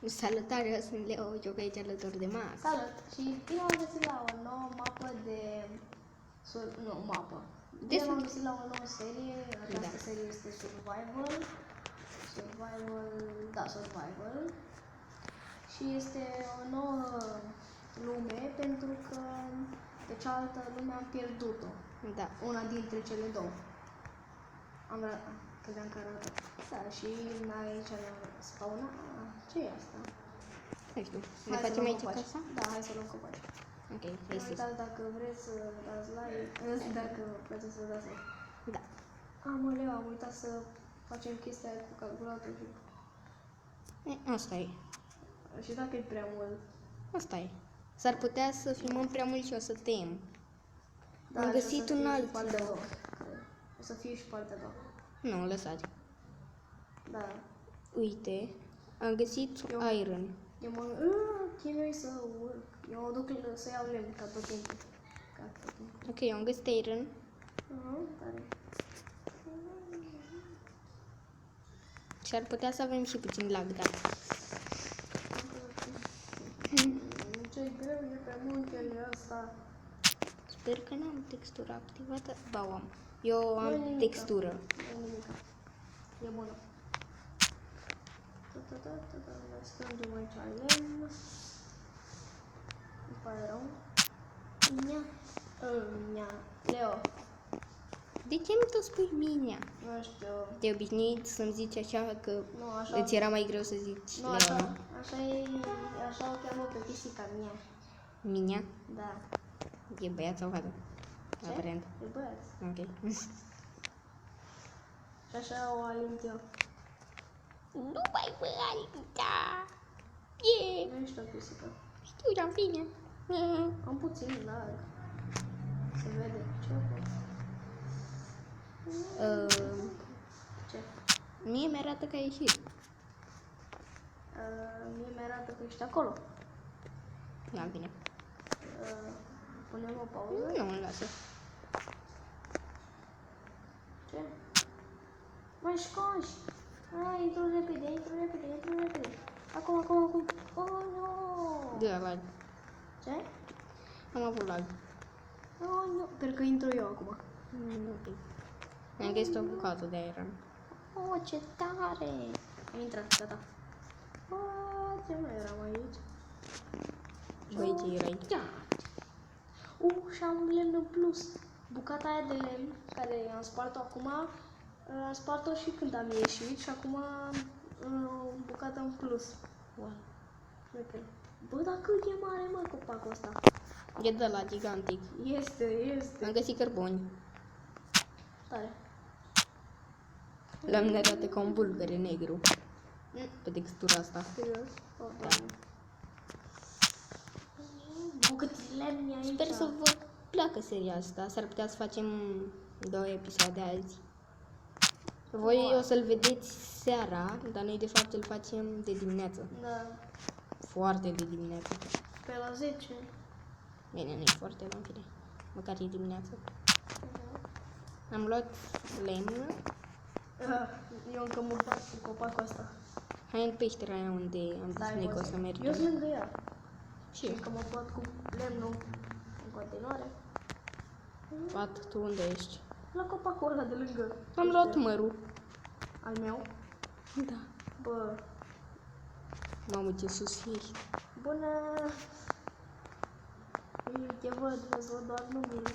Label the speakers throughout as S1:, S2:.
S1: Salutare, eu sunt Leo, joc aici alături de Max.
S2: Salut! Și bine am găsit la o nouă mapă de... Nu, mapă. Bine am găsit la o nouă serie. Această serie este Survival. Survival. Și este o nouă lume pentru că pe cealaltă lume am pierdut-o.
S1: Da.
S2: Una dintre cele două. Credeam că arată. Da, și aici ne-am spawnat. Ce e asta?
S1: Nu știu. Ne facem aici casa?
S2: Da, hai să luăm copaci.
S1: Ok, hai să...
S2: Uitați dacă vreți să dați like, dacă vă place să dați like.
S1: Da.
S2: Aoleu, am uitat să facem chestia aia cu calculatorul.
S1: Asta e.
S2: Și dacă e prea mult.
S1: Asta e. S-ar putea să filmăm prea mult și o să tăiem.
S2: Da,
S1: Am găsit un alt
S2: loc. O să fie și partea a doua.
S1: Nu, lăsați.
S2: Da.
S1: Uite, am găsit iron.
S2: Eu mă chinui să urc. Eu mă duc să iau lemn ca tot timpul.
S1: Ok, eu am găsit iron.
S2: Tare.
S1: Și ar putea să avem și puțin lag, da.
S2: Ce greu e pe muntele ăsta.
S1: Sper că n-am textura activată. Ba, am. Eu am textură.
S2: Nu nimic. E bună. Mai strângem aici lemn. Îmi pare rău. Leo.
S1: De ce mi tot spui Minea?
S2: Nu știu.
S1: Te obișnuit să-mi zici așa că
S2: Nu, așa.
S1: îți era mai greu să zici
S2: Nu,
S1: Leo,
S2: așa.
S1: nu?
S2: Așa o cheamă pe pisica mea.
S1: Minea?
S2: Da.
S1: E băiat sau fată?
S2: Ce?
S1: Aparent.
S2: E băiat.
S1: Ok.
S2: Și așa o alint eu.
S1: Nu mai vă alinta!
S2: Nu ești o pisică.
S1: Știu, dar bine.
S2: Am puțin lag. Se vede. Ce pot? Ce?
S1: Mie mi-arată că ai ieșit.
S2: Mie mi-arată că ești acolo.
S1: Da, bine.
S2: Punem o pauză?
S1: Nu, îl lasă.
S2: Ce? Mai scoși! Hai, intru repede. Acum. Oh, nu!
S1: De la lag.
S2: Ce?
S1: Am avut lag.
S2: Oh, nu! Sper că intru eu acum.
S1: Ok. Am găsit o bucată de iron.
S2: Oh, ce tare! Am intrat, gata. Ce mai eram aici?
S1: Băi, ce erai?
S2: Și am lemn în plus. Bucata aia de lemn, care am spart-o acum, am spart-o și când am ieșit și acum bucata în plus.
S1: Wow.
S2: Bă, dar cât e mare, mă, copacul ăsta?
S1: E de la gigantic.
S2: Este.
S1: Am găsit cărbuni.
S2: Tare.
S1: L-am arată ca un bulgăre negru. Pe textura asta.
S2: Serios? Oh, Doamne. Bă, cât lemn e aici.
S1: Sper să vă placă seria asta. S-ar putea să facem 2 episoade azi. Voi o să-l vedeți seara, dar noi de fapt îl facem de dimineață.
S2: Da.
S1: Foarte de dimineață.
S2: Pe la 10.
S1: Bine, nu e foarte la fine. Măcar e dimineață. Am luat lemn.
S2: Eu încă mă bat cu copacul ăsta.
S1: Hai în peștera aia unde am zis noi că o să mergem.
S2: Eu sunt lângă ea.
S1: Și
S2: Încă mă bat cu lemnul în continuare.
S1: Pat, tu unde ești?
S2: La copacul ăla de lângă.
S1: Am luat mărul.
S2: Al meu?
S1: Da.
S2: Bă,
S1: Mamă, ce sus ești.
S2: bună! Ei, te văd doar numele.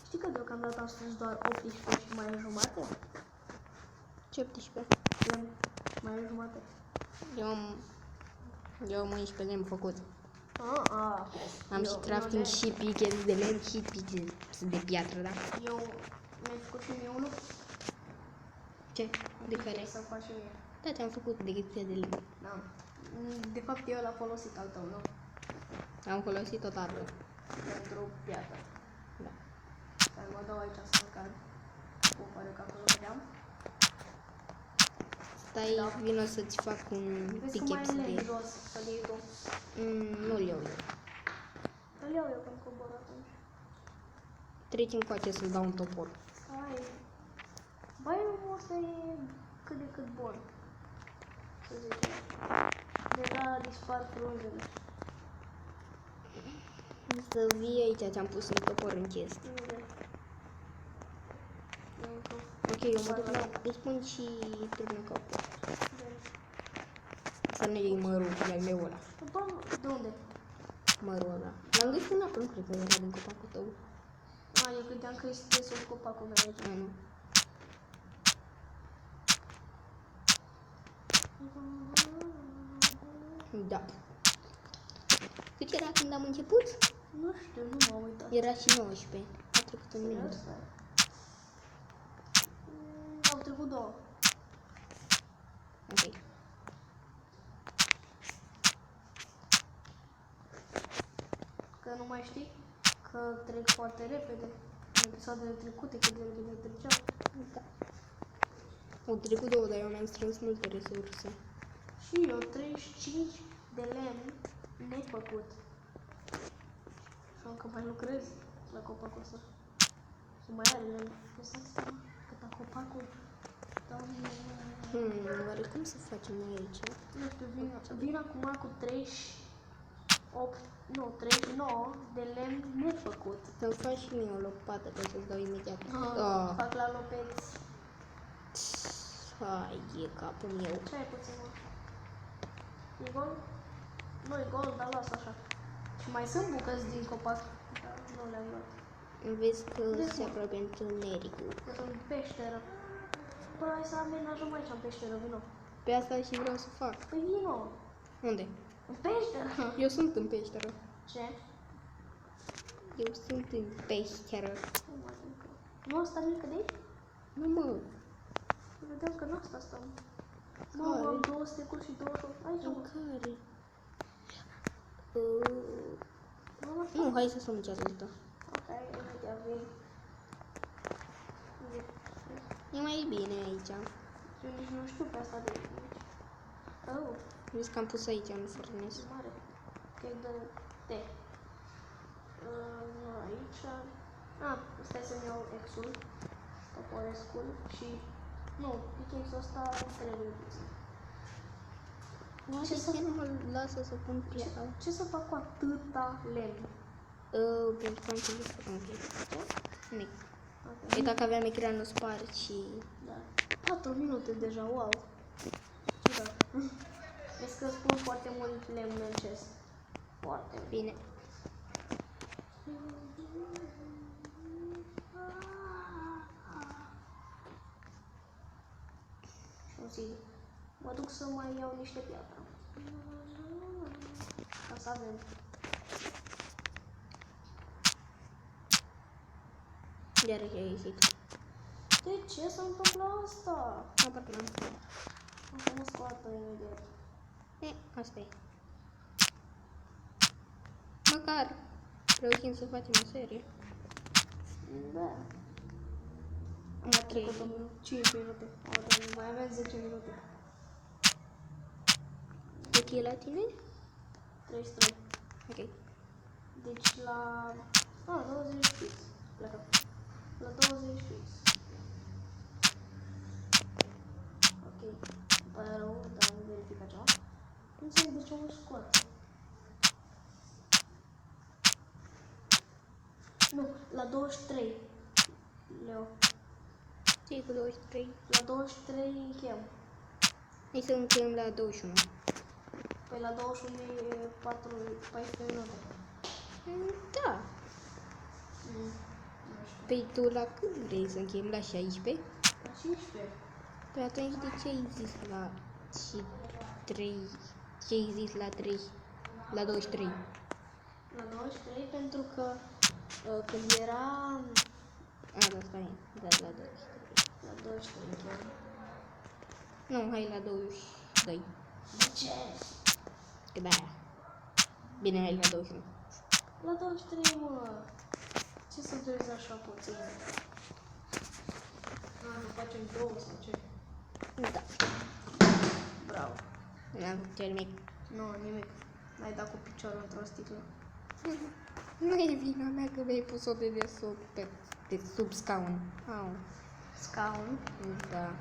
S2: Știi că deocamdată am strâns doar 18 și mai e jumate?
S1: Ce 18?
S2: Mai e jumate.
S1: Eu am 11 lemn făcut. Am și
S2: Eu
S1: crafting și pickaxe de lemn și pickaxe de piatră, da?
S2: Eu mi-ai făcut și mie unul?
S1: Ce? De care?
S2: Să fac și mie.
S1: Da, te-am făcut de gheția de lemn.
S2: Da. De fapt, eu l-am folosit al tău, nu?
S1: Am folosit tot arbă.
S2: Pentru piatră.
S1: Da.
S2: Dar mă dau aici să cad. Pare că acolo vedeam.
S1: Stai, vino să-ți fac un
S2: Vezi cum mai
S1: pickaxe
S2: e
S1: de...
S2: jos, să-l iei tu.
S1: Nu-l iau eu.
S2: Îl iau eu când cobor atunci.
S1: Treci încoace să-l dau un topor.
S2: Hai. Băi, ăsta e cât de cât bun. Să zicem. Deja dispar frunzele.
S1: Să vii aici, ți-am pus un topor în chestie.
S2: Unde?
S1: Ok, eu mă duc la... Îți pun și târnă capul. Să nu iei mărul, cum e al meu ăla.
S2: De unde?
S1: Mărul ăla. L-am găsit în apă, nu cred că era din copacul tău.
S2: Eu credeam că este sub copacul meu aici.
S1: Nu. Da. Cât era când am început?
S2: Nu știu, nu m-am uitat.
S1: Era și 19. A trecut un minut.
S2: Serios? Au trecut 2.
S1: Ok.
S2: Că nu mai știi că trec foarte repede. În episoadele trecute, cât de repede treceau.
S1: Da. Au trecut 2, dar eu mi-am strâns multe resurse.
S2: Și eu 35 de lemn nefăcut. Și încă mai lucrez la copacul ăsta. Și mai are lemn. Lăsați seama cât a copacul. Doamne.
S1: Oare cum să facem noi aici?
S2: Nu știu, vin acum cu 38, nu, 39 de lemn nefăcut.
S1: Să-mi faci și mie o lopată, că să-ți dau imediat.
S2: Fac la lopeți.
S1: Hai, e capul meu.
S2: Ce ai puțin, mă? E gol? Nu e gol, dar las așa. Și mai sunt bucăți din copac. Dar nu le-am luat.
S1: Vezi că
S2: Vezi,
S1: se
S2: mă.
S1: apropie întunericul.
S2: Că sunt peșteră. Bă, hai să amenajăm aici în peșteră, vino.
S1: Pe asta și vreau să fac.
S2: Păi vino.
S1: Unde?
S2: În peșteră.
S1: Eu sunt în peșteră.
S2: Ce?
S1: Eu sunt în peșteră.
S2: Nu mai încă. Nu asta mică de aici?
S1: Nu mă.
S2: Vedeam că în asta stăm.
S1: Care?
S2: Mă, am 2 stecuri și 28. Aici,
S1: În
S2: mă.
S1: care?
S2: Nu, asta.
S1: Nu, hai să stăm în cealaltă.
S2: Ok, imediat vin.
S1: E mai bine aici.
S2: Eu nici nu știu pe asta de aici. Oh,
S1: Vezi că am pus aici în furnes.
S2: e mare. Cake de te. Nu aici. Stai să-mi iau X-ul. Toporescul și... Nu, pickaxe-ul ăsta trebuie puțin.
S1: Ce să nu mă lasă să pun piața?
S2: Ce să fac cu atâta lemn?
S1: Pentru că am pus nimic.
S2: Ok.
S1: Păi dacă aveam ecranul spart și...
S2: Da. 4 minute deja, wow. Ciudat. Vezi că spun foarte mult lemn în chest. Foarte mult.
S1: Bine.
S2: Și o zi. Mă duc să mai iau niște piatră. Ca să avem.
S1: Iar ce ai ieșit.
S2: De ce se întâmplă asta?
S1: Apar n-am.
S2: O să mă scoată imediat.
S1: Asta e. Măcar reușim să facem o serie.
S2: Da. Am mai trecut 5 minute. Mai avem 10 minute.
S1: Cât e la tine?
S2: 33.
S1: Ok.
S2: Deci la... 20 fix. Plecă. La 20 fix. Ok. Îmi pare rău, dar am verificat ceva. Nu înțeleg de ce mă scoate. Nu, la 23. Leo.
S1: Ce e cu 23?
S2: La 23 închem.
S1: Hai să încheiem la 21.
S2: Păi la 21 e 14 minute.
S1: Da.
S2: Nu știu.
S1: Păi tu la cât vrei să încheiem? La 16?
S2: La 15.
S1: Păi atunci de ce ai zis la 3? Ce ai zis la 3? La 23?
S2: La 23 pentru că când era
S1: Da, stai. Da, la 23.
S2: la 23 chiar.
S1: Nu, hai la 22.
S2: De ce?
S1: Că da. Bine, hai la 21.
S2: La 23, mă. Ce să dureze așa puțin? Nu facem 2 sau ce?
S1: Da.
S2: Bravo.
S1: N-am făcut nimic.
S2: Nu, nimic. N-ai dat cu piciorul într-o sticlă.
S1: Nu e vina mea că mi-ai pus-o de desubt, de sub scaun. Au.
S2: Scaun.
S1: Da.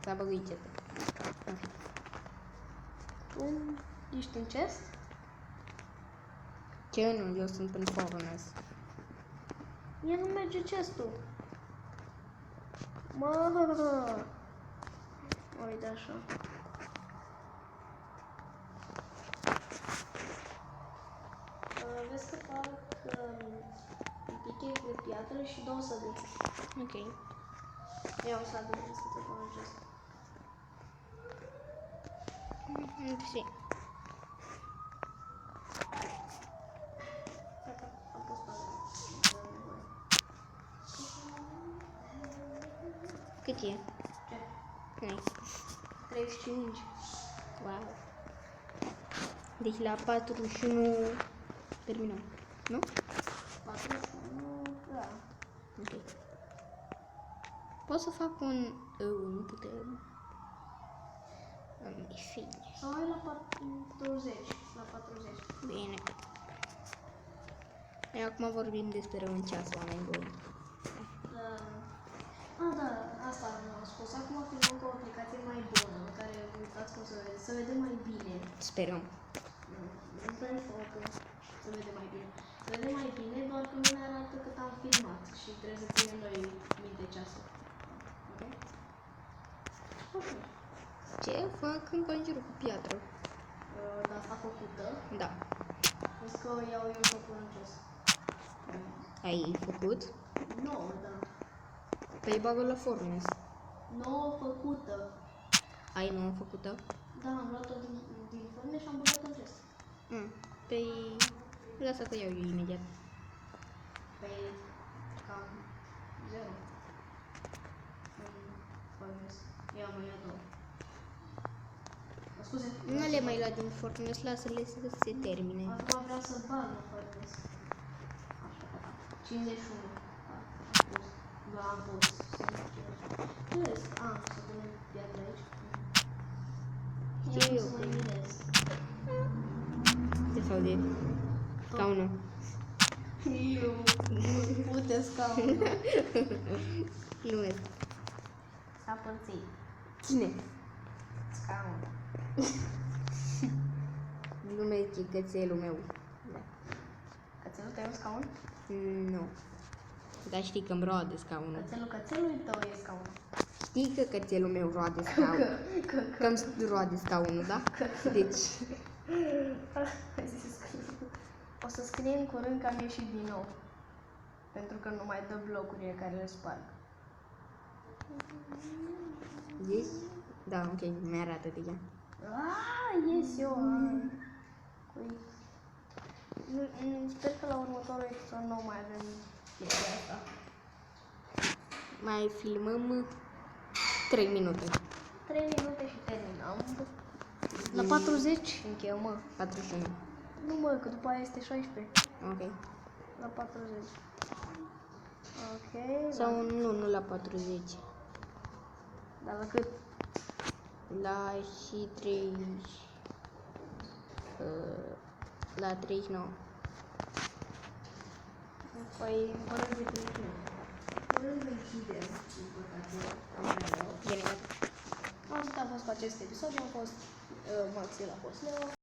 S1: S-a băguit chestia.
S2: Ești în chest?
S1: Ce nu? Eu sunt în furnace.
S2: Mie nu merge chestul. Mă! Uite așa. Vezi că fac un pichet de piatră și 2 săgeți.
S1: Ok.
S2: Iau săgeți să te pun în chest.
S1: Sì.
S2: Am pus pe
S1: Cât e?
S2: Ce?
S1: Nice.
S2: 35.
S1: Wow. Deci la 41 terminăm, nu?
S2: 41, da.
S1: Ok. Pot să fac un... nu putem. Îmi fine.
S2: Sau ai la 40. La 40.
S1: Bine. Noi acum vorbim despre un ceas, oameni buni.
S2: Da, asta am spus. Acum filmăm cu o aplicație mai bună, în care uitați cum se vede mai bine.
S1: Sperăm.
S2: Nu prea că se vede mai bine. Se vede mai bine, doar că nu ne arată cât am filmat și trebuie să ținem noi minte ceasul. Ok? Ok.
S1: Ce fac în conjurul cu piatră?
S2: Dar asta făcută.
S1: Da.
S2: Vezi că o iau eu să pun în ceas.
S1: Ai făcut?
S2: Nu, da.
S1: Păi bagă la furnace.
S2: Nouă făcută.
S1: Ai nouă făcută?
S2: Da, am luat-o din furne și am băgat în ceas.
S1: Păi lasă că iau eu imediat.
S2: Pe cam 0. Ia mai ia 2. Scuze.
S1: Nu le mai lua din furnace, lasă-le să se termine.
S2: Acum vreau să bag în furnace. Așa, gata. 51. Da, am pus. Ce vezi? Să punem piatră aici.
S1: Știu
S2: Eu
S1: eu.
S2: să mai minez.
S1: Ce sau de scaunul?
S2: Eu. Pute scaunul.
S1: Nu e.
S2: S-a părțit.
S1: Cine?
S2: Scaunul.
S1: Glumesc, e cățelul meu. Da.
S2: Cățelul tău e un scaun?
S1: Nu. Dar știi că îmi roade scaunul.
S2: Cățelului tău e scaunul.
S1: Știi că cățelul meu roade scaunul. Că îmi roade scaunul, da? Deci,
S2: O să scriem curând că am ieșit din nou. Pentru că nu mai dă blocurile care le sparg.
S1: deci, da, ok, mi-arată deja.
S2: Ies eu. Sper că la următorul episod nu mai avem chestia asta.
S1: Mai filmăm 3 minute.
S2: 3 minute și terminăm. La 40 încheiem, mă.
S1: 41.
S2: Nu, mă, că după aia este 16.
S1: Ok.
S2: La 40. Ok.
S1: Sau nu la 40.
S2: Dar la cât?
S1: La și 30. La 39.
S2: Păi, vorba de 39. Curând închidem, din păcate.
S1: Bine, gata.
S2: Atât a fost cu acest episod, am fost Maxil, a fost Leo.